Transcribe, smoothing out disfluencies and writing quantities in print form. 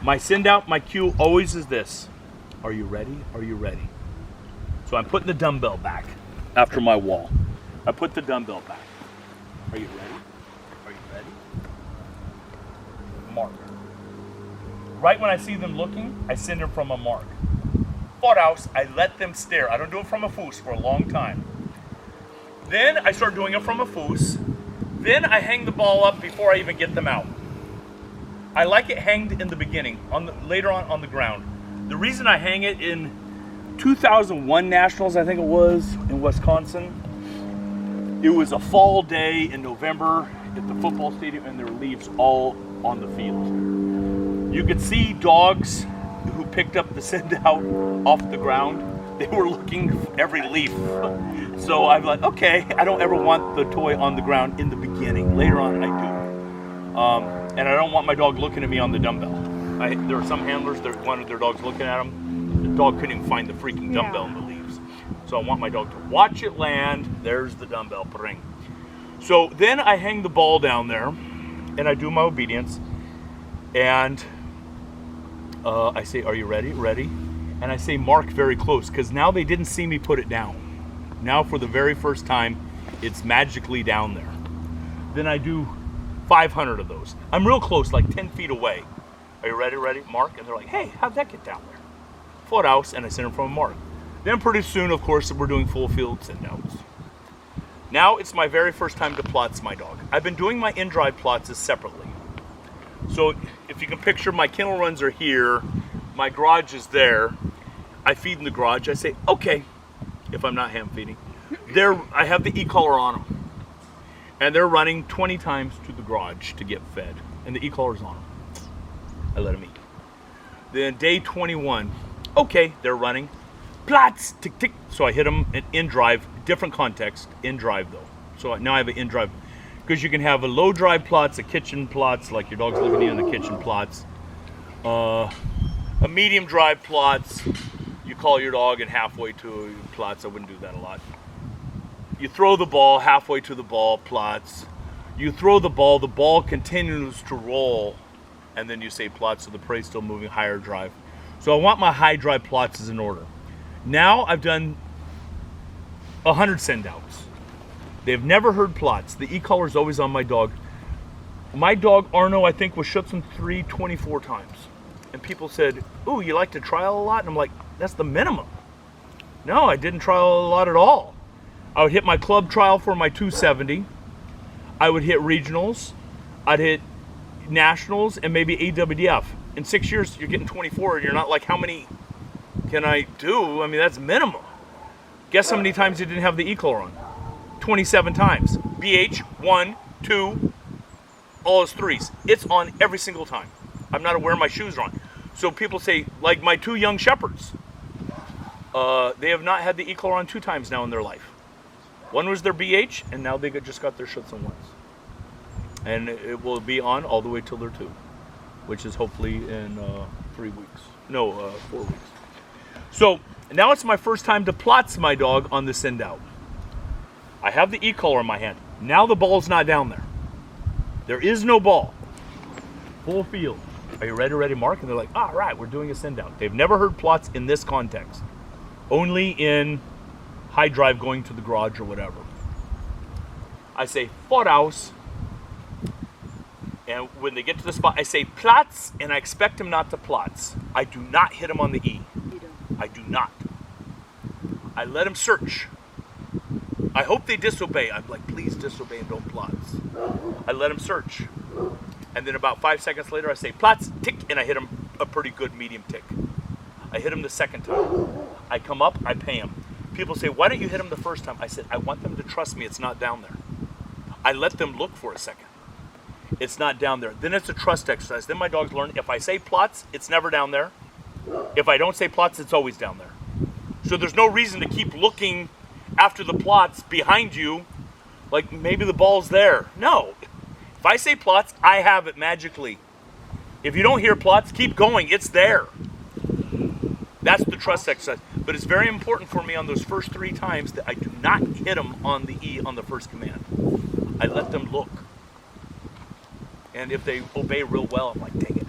My send out, my cue always is this. Are you ready? Are you ready? So I'm putting the dumbbell back after my wall. I put the dumbbell back. Are you ready? Are you ready? Mark. Right when I see them looking, I send them from a mark. Foothouse, I let them stare. I don't do it from a foos for a long time. Then I start doing it from a foos. Then I hang the ball up before I even get them out. I like it hanged in the beginning, later on the ground. The reason I hang it in 2001 Nationals, I think it was, in Wisconsin, it was a fall day in November at the football stadium and there were leaves all on the field. You could see dogs who picked up the send out off the ground. They were looking every leaf. So I'm like, okay, I don't ever want the toy on the ground in the beginning. Later on, I do. And I don't want my dog looking at me on the dumbbell. There are some handlers that wanted their dogs looking at them. The dog couldn't even find the freaking dumbbell in the leaves. So I want my dog to watch it land. There's the dumbbell, pring. So then I hang the ball down there and I do my obedience. And I say, are you ready? Ready? And I say mark very close because now they didn't see me put it down. Now for the very first time, it's magically down there. Then I do 500 of those. I'm real close, like 10 feet away. Are you ready? Ready? Mark. And they're like, hey, how'd that get down there? Foothouse, and I send them from a mark. Then pretty soon, of course, we're doing full field send outs. Now it's my very first time to plots my dog. I've been doing my in-drive plots separately. So if you can picture, my kennel runs are here, my garage is there. I feed in the garage. I say, okay, if I'm not ham feeding. I have the e-collar on them. And they're running 20 times to the garage to get fed. And the e-collar's on them. I let them eat. Then day 21, okay, they're running. Plots, tick, tick. So I hit them in drive, different context, in drive though. So now I have an in drive. Because you can have a low drive plots, a kitchen plots, like your dog's living in the kitchen plots. A medium drive plots, you call your dog and halfway to plots. I wouldn't do that a lot. You throw the ball halfway to the ball, plots. You throw the ball continues to roll, and then you say plots, so the prey's still moving higher drive. So I want my high drive plots as in order. Now I've done 100 send outs. They've never heard plots. The e-collar is always on my dog. My dog, Arno, I think, was schutzhund 324 times. And people said, ooh, you like to trial a lot? And I'm like, that's the minimum. No, I didn't trial a lot at all. I would hit my club trial for my 270. I would hit regionals. I'd hit nationals and maybe AWDF. In 6 years, you're getting 24 and you're not like, how many can I do? I mean, that's minimum. Guess how many times you didn't have the e-collar on? 27 times. BH, 1, 2, all is threes. It's on every single time. I'm not aware my shoes are on. So people say, like my 2 young shepherds, they have not had the e-collar on 2 times now in their life. One was their BH, and now they just got their schutzhund once. And it will be on all the way till they're 2, which is hopefully in 4 weeks. So now it's my first time to plots my dog on the send out. I have the e-collar in my hand. Now the ball's not down there. There is no ball. Full field. Are you ready, ready, Mark? And they're like, all right, we're doing a send out. They've never heard plots in this context. Only in high drive going to the garage or whatever. I say, foothouse. And when they get to the spot, I say plots, and I expect them not to plots. I do not hit them on the E. You don't. I do not. I let them search. I hope they disobey. I'm like, please disobey and don't plots. I let them search. And then about 5 seconds later, I say plots, tick, and I hit them a pretty good medium tick. I hit them the second time. I come up, I pay them. People say, why don't you hit them the first time? I said, I want them to trust me it's not down there. I let them look for a second. It's not down there. Then it's a trust exercise. Then my dogs learn, if I say plots, it's never down there. If I don't say plots, it's always down there. So there's no reason to keep looking after the plots behind you, like maybe the ball's there. No. If I say plots, I have it magically. If you don't hear plots, keep going. It's there. That's the trust exercise. But it's very important for me on those first 3 times that I do not hit them on the E on the first command. I let them look. And if they obey real well, I'm like, dang it.